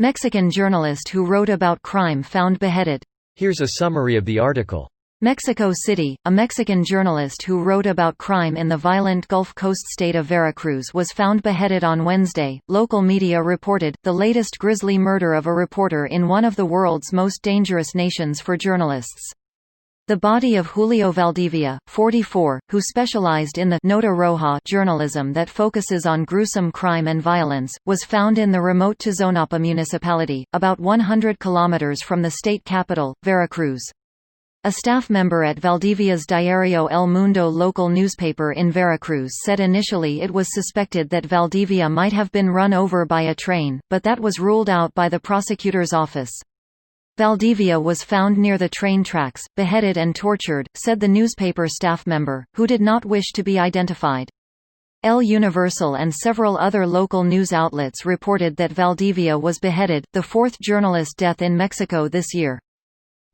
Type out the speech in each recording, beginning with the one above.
Mexican journalist who wrote about crime found beheaded. Here's a summary of the article. Mexico City, a Mexican journalist who wrote about crime in the violent Gulf Coast state of Veracruz was found beheaded on Wednesday, local media reported, the latest grisly murder of a reporter in one of the world's most dangerous nations for journalists. The body of Julio Valdivia, 44, who specialized in the Nota Roja journalism that focuses on gruesome crime and violence, was found in the remote Tizonapa municipality, about 100 kilometers from the state capital, Veracruz. A staff member at Valdivia's Diario El Mundo local newspaper in Veracruz said initially it was suspected that Valdivia might have been run over by a train, but that was ruled out by the prosecutor's office. Valdivia was found near the train tracks, beheaded and tortured, said the newspaper staff member, who did not wish to be identified. El Universal and several other local news outlets reported that Valdivia was beheaded, the fourth journalist death in Mexico this year.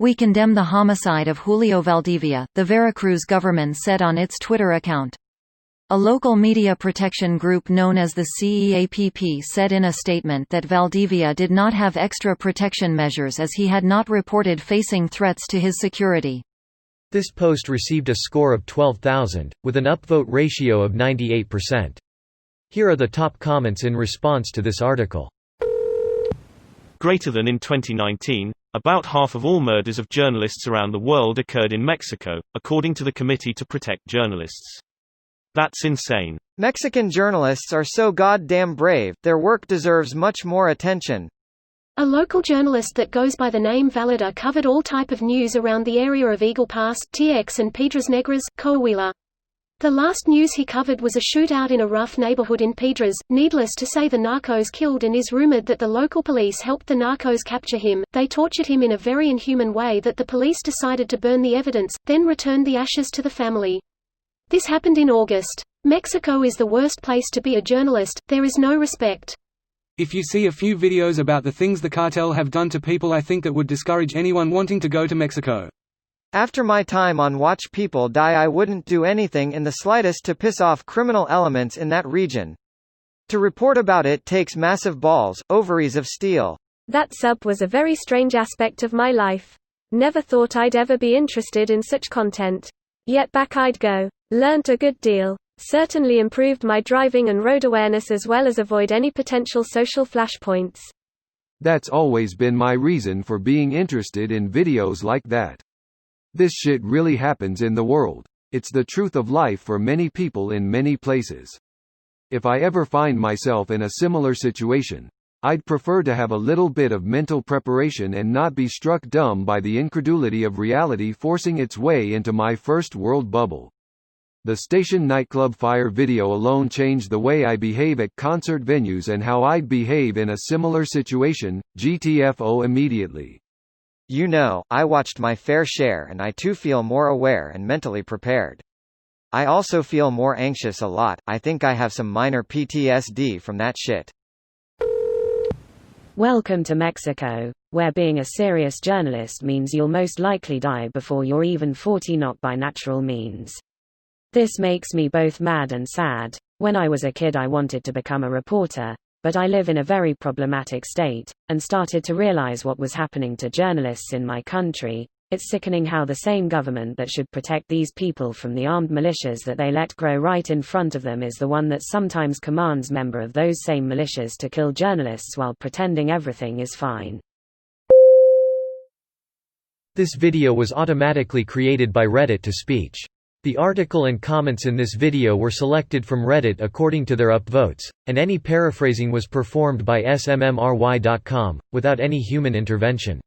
"We condemn the homicide of Julio Valdivia," the Veracruz government said on its Twitter account. A local media protection group known as the CEAPP said in a statement that Valdivia did not have extra protection measures as he had not reported facing threats to his security. This post received a score of 12,000, with an upvote ratio of 98%. Here are the top comments in response to this article. Greater than in 2019, about half of all murders of journalists around the world occurred in Mexico, according to the Committee to Protect Journalists. That's insane. Mexican journalists are so goddamn brave, their work deserves much more attention. A local journalist that goes by the name Valida covered all type of news around the area of Eagle Pass, TX and Piedras Negras, Coahuila. The last news he covered was a shootout in a rough neighborhood in Piedras. Needless to say, the narcos killed, and is rumored that the local police helped the narcos capture him. They tortured him in a very inhuman way that the police decided to burn the evidence, then returned the ashes to the family. This happened in August. Mexico is the worst place to be a journalist, there is no respect. If you see a few videos about the things the cartel have done to people, I think that would discourage anyone wanting to go to Mexico. After my time on Watch People Die, I wouldn't do anything in the slightest to piss off criminal elements in that region. To report about it takes massive balls, ovaries of steel. That sub was a very strange aspect of my life. Never thought I'd ever be interested in such content. Yet back I'd go. Learned a good deal. Certainly improved my driving and road awareness as well as avoid any potential social flashpoints. That's always been my reason for being interested in videos like that. This shit really happens in the world. It's the truth of life for many people in many places. If I ever find myself in a similar situation, I'd prefer to have a little bit of mental preparation and not be struck dumb by the incredulity of reality forcing its way into my first world bubble. The station nightclub fire video alone changed the way I behave at concert venues and how I'd behave in a similar situation. GTFO immediately. You know, I watched my fair share and I too feel more aware and mentally prepared. I also feel more anxious a lot. I think I have some minor PTSD from that shit. Welcome to Mexico, where being a serious journalist means you'll most likely die before you're even 40, not by natural means. This makes me both mad and sad. When I was a kid I wanted to become a reporter, but I live in a very problematic state, and started to realize what was happening to journalists in my country. It's sickening how the same government that should protect these people from the armed militias that they let grow right in front of them is the one that sometimes commands members of those same militias to kill journalists while pretending everything is fine. This video was automatically created by Reddit to speech. The article and comments in this video were selected from Reddit according to their upvotes, and any paraphrasing was performed by smmry.com, without any human intervention.